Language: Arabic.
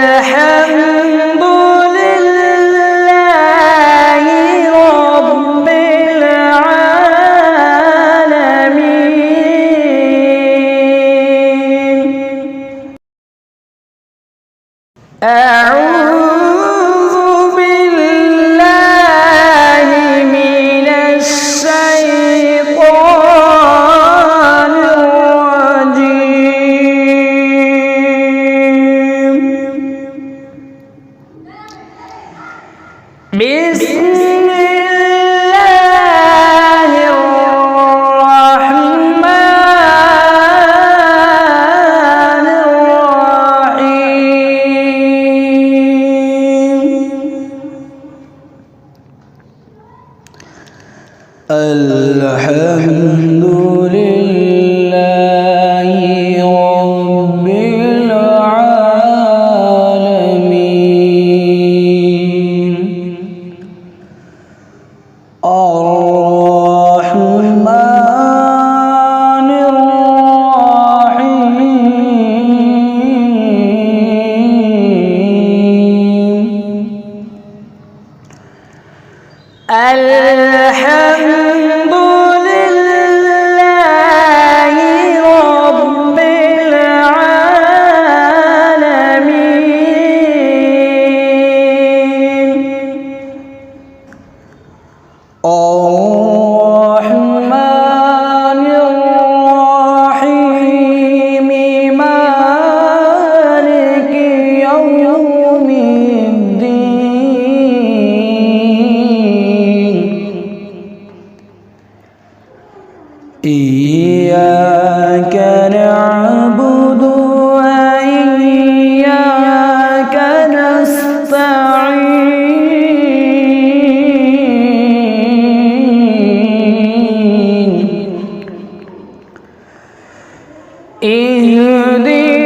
الحمد لله رب العالمين. أعوذ بالله من الشيطان الرجيم. بسم الله الرحمن الرحيم. الحمد لله رب العالمين. الرحمن الرحيم. الحمد لله رب العالمين. الرحمن الرحيم. مالك يوم الدين. إياك نعبد وإياك نستعين. اهدنا